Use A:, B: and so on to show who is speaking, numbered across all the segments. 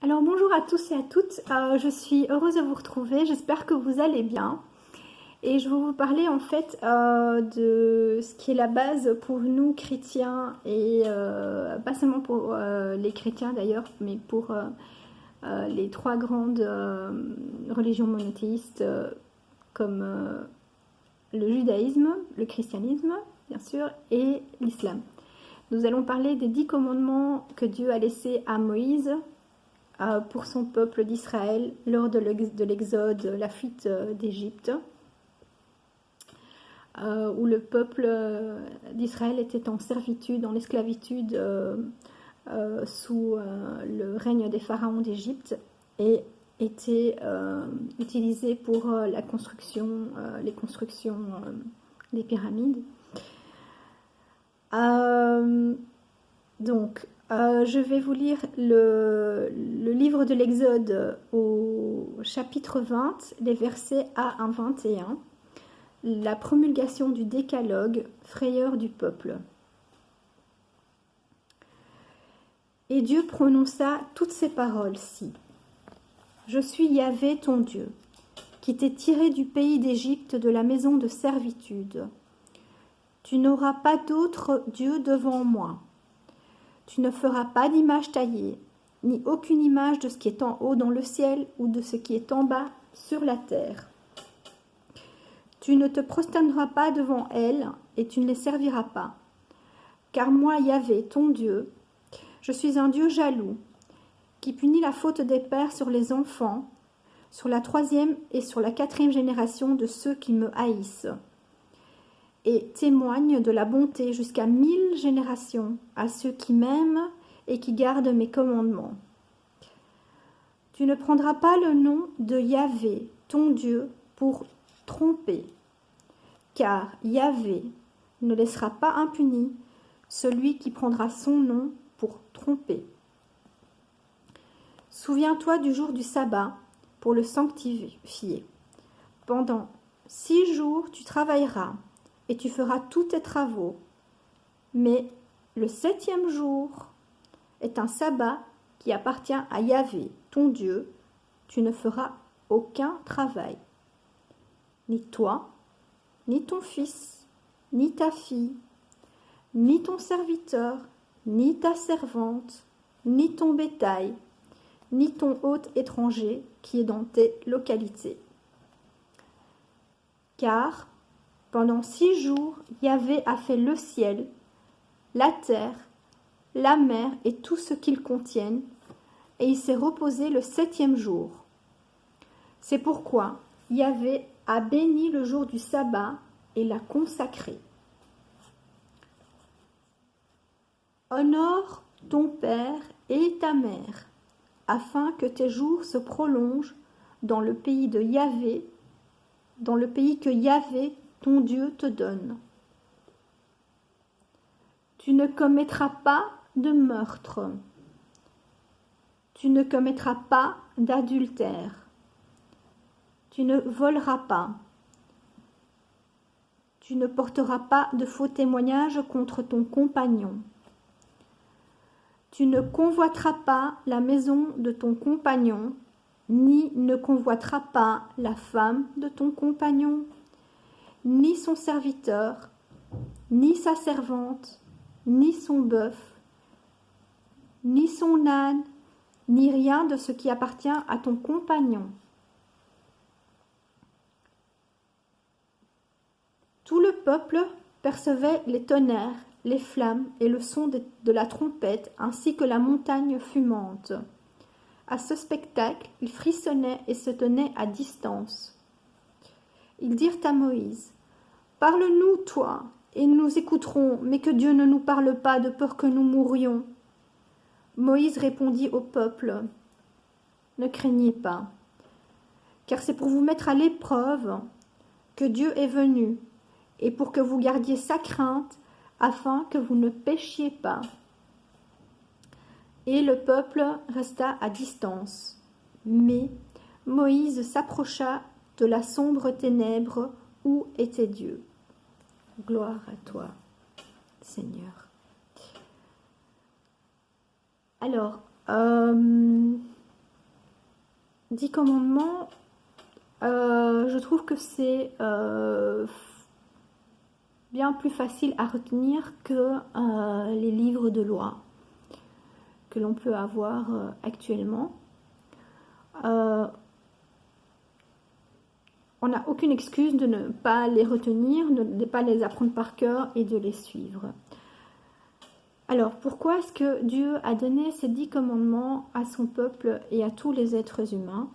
A: Alors bonjour à tous et à toutes, je suis heureuse de vous retrouver, j'espère que vous allez bien. Et je vais vous parler en fait de ce qui est la base pour nous chrétiens et pas seulement pour les chrétiens d'ailleurs, mais pour les trois grandes religions monothéistes comme le judaïsme, le christianisme bien sûr et l'islam. Nous allons parler des 10 commandements que Dieu a laissés à Moïse pour son peuple d'Israël lors de l'exode, la fuite d'Égypte, où le peuple d'Israël était en servitude, en esclavitude sous le règne des pharaons d'Égypte et était utilisé pour la construction, les constructions des pyramides. Donc, je vais vous lire le livre de l'Exode au chapitre 20, les versets A à 21, la promulgation du décalogue, frayeur du peuple. Et Dieu prononça toutes ces paroles-ci. Je suis Yahvé ton Dieu, qui t'ai tiré du pays d'Égypte de la maison de servitude. Tu n'auras pas d'autre Dieu devant moi. Tu ne feras pas d'image taillée, ni aucune image de ce qui est en haut dans le ciel ou de ce qui est en bas sur la terre. Tu ne te prosterneras pas devant elles et tu ne les serviras pas. Car moi, Yahvé, ton Dieu, je suis un Dieu jaloux, qui punit la faute des pères sur les enfants, sur la 3e et sur la 4e génération de ceux qui me haïssent, et témoigne de la bonté jusqu'à 1000 générations à ceux qui m'aiment et qui gardent mes commandements. Tu ne prendras pas le nom de Yahvé, ton Dieu, pour tromper, car Yahvé ne laissera pas impuni celui qui prendra son nom pour tromper. Souviens-toi du jour du sabbat pour le sanctifier. Pendant 6 jours tu travailleras et tu feras tous tes travaux. Mais le 7e jour est un sabbat qui appartient à Yahvé, ton Dieu. Tu ne feras aucun travail. Ni toi, ni ton fils, ni ta fille, ni ton serviteur, ni ta servante, ni ton bétail, ni ton hôte étranger qui est dans tes localités. Car pendant 6 jours, Yahvé a fait le ciel, la terre, la mer et tout ce qu'ils contiennent, et il s'est reposé le 7e jour. C'est pourquoi Yahvé a béni le jour du sabbat et l'a consacré. Honore ton père et ta mère, afin que tes jours se prolongent dans le pays de Yahvé, dans le pays que Yahvé, ton Dieu, te donne. Tu ne commettras pas de meurtre. Tu ne commettras pas d'adultère. Tu ne voleras pas. Tu ne porteras pas de faux témoignages contre ton compagnon. Tu ne convoiteras pas la maison de ton compagnon, ni ne convoiteras pas la femme de ton compagnon, ni son serviteur, ni sa servante, ni son bœuf, ni son âne, ni rien de ce qui appartient à ton compagnon. Tout le peuple percevait les tonnerres, les flammes et le son de la trompette, ainsi que la montagne fumante. À ce spectacle, ils frissonnaient et se tenaient à distance. Ils dirent à Moïse, « Parle-nous, toi, et nous écouterons, mais que Dieu ne nous parle pas de peur que nous mourions. » Moïse répondit au peuple, « Ne craignez pas, car c'est pour vous mettre à l'épreuve que Dieu est venu, et pour que vous gardiez sa crainte, afin que vous ne péchiez pas. » Et le peuple resta à distance. Mais Moïse s'approcha de la sombre ténèbre où était Dieu. Gloire à toi, Seigneur. Alors, 10 commandements, je trouve que c'est bien plus facile à retenir que les livres de loi que l'on peut avoir actuellement. On n'a aucune excuse de ne pas les retenir, de ne pas les apprendre par cœur et de les suivre. Alors, pourquoi est-ce que Dieu a donné ces 10 commandements à son peuple et à tous les êtres humains?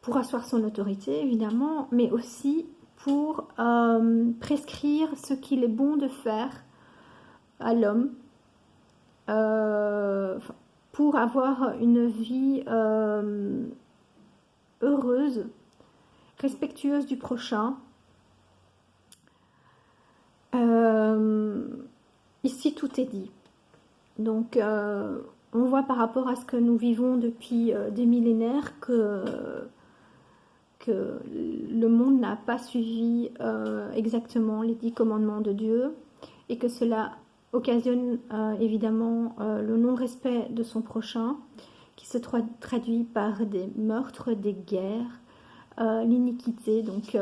A: Pour asseoir son autorité, évidemment, mais aussi pour prescrire ce qu'il est bon de faire à l'homme, pour avoir une vie heureuse, respectueuse du prochain. Ici, tout est dit. Donc, on voit par rapport à ce que nous vivons depuis des millénaires que le monde n'a pas suivi exactement les 10 commandements de Dieu et que cela occasionne évidemment le non-respect de son prochain qui se traduit par des meurtres, des guerres, l'iniquité, donc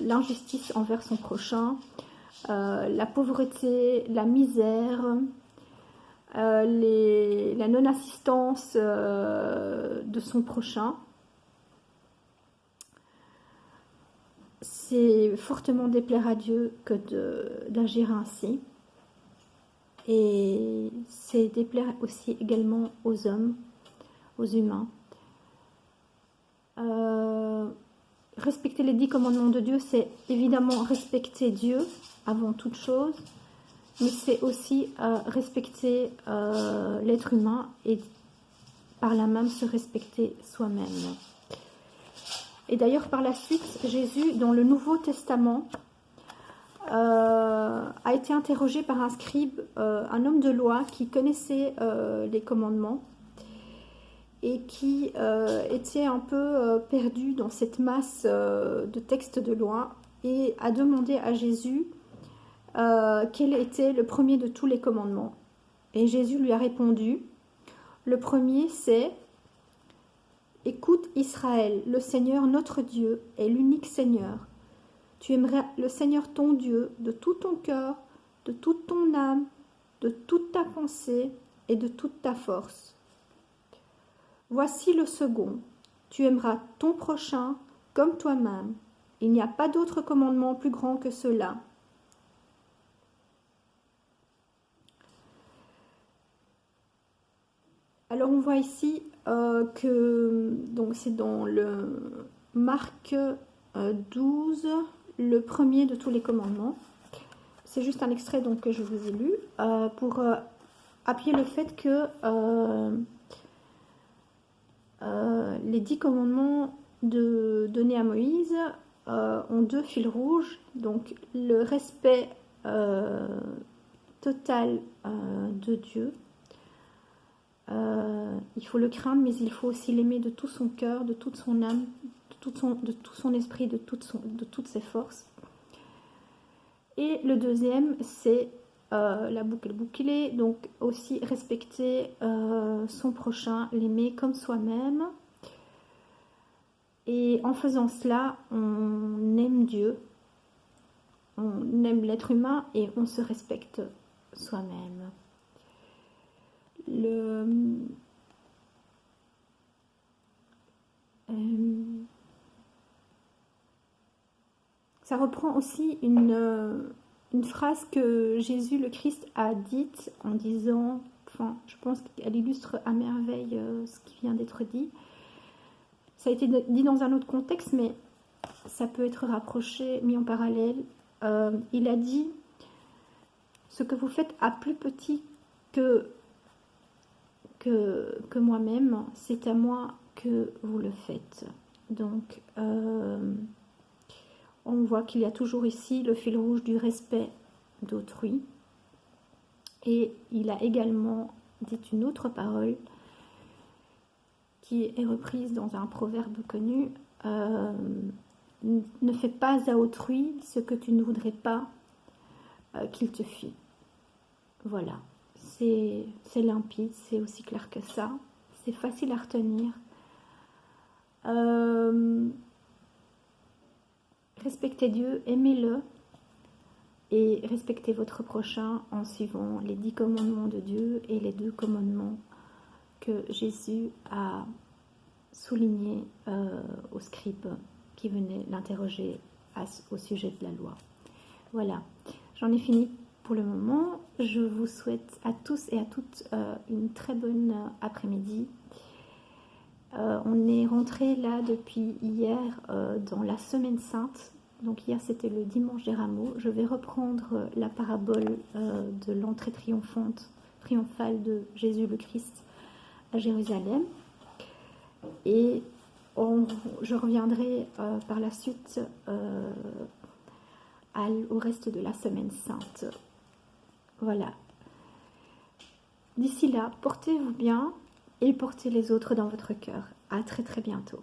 A: l'injustice envers son prochain, la pauvreté, la misère, la non-assistance de son prochain. C'est fortement déplaire à Dieu que d'agir ainsi. Et c'est déplaire aussi également aux hommes, aux humains. Respecter les 10 commandements de Dieu, c'est évidemment respecter Dieu avant toute chose, mais c'est aussi respecter l'être humain et par là même se respecter soi-même. Et d'ailleurs, par la suite, Jésus, dans le Nouveau Testament, a été interrogé par un scribe, un homme de loi qui connaissait les commandements et qui était un peu perdu dans cette masse de textes de loi et a demandé à Jésus quel était le premier de tous les commandements. Et Jésus lui a répondu, le premier c'est « Écoute Israël, le Seigneur notre Dieu est l'unique Seigneur. Tu aimeras le Seigneur ton Dieu de tout ton cœur, de toute ton âme, de toute ta pensée et de toute ta force. Voici le second. Tu aimeras ton prochain comme toi-même. Il n'y a pas d'autre commandement plus grand que cela. » Alors on voit ici que donc c'est dans le Marc 12, le premier de tous les commandements. C'est juste un extrait donc, que je vous ai lu pour appuyer le fait que les 10 commandements donnés à Moïse ont 2 fils rouges. Donc le respect total de Dieu. Il faut le craindre, mais il faut aussi l'aimer de tout son cœur, de toute son âme, de tout son esprit, de toutes ses forces. Et le deuxième, c'est la boucle bouclée, donc aussi respecter son prochain, l'aimer comme soi-même. Et en faisant cela, on aime Dieu, on aime l'être humain et on se respecte soi-même. Ça reprend aussi une phrase que Jésus le Christ a dite en disant, enfin, je pense qu'elle illustre à merveille ce qui vient d'être dit. Ça a été dit dans un autre contexte, mais ça peut être rapproché, mis en parallèle. Il a dit, ce que vous faites à plus petit que moi-même, c'est à moi que vous le faites. Donc, on voit qu'il y a toujours ici le fil rouge du respect d'autrui. Et il a également dit une autre parole qui est reprise dans un proverbe connu. Ne fais pas à autrui ce que tu ne voudrais pas qu'il te fît. Voilà. c'est limpide, c'est aussi clair que ça. C'est facile à retenir. Respectez Dieu, aimez-le et respectez votre prochain en suivant les 10 commandements de Dieu et les 2 commandements que Jésus a soulignés aux scribes qui venaient l'interroger au sujet de la loi. Voilà, j'en ai fini pour le moment. Je vous souhaite à tous et à toutes une très bonne après-midi. On est rentré là depuis hier dans la semaine sainte. Donc hier c'était le dimanche des rameaux. Je vais reprendre la parabole de l'entrée triomphale de Jésus le Christ à Jérusalem. Et je reviendrai par la suite au reste de la semaine sainte. Voilà. D'ici là, portez-vous bien et portez les autres dans votre cœur. À très très bientôt.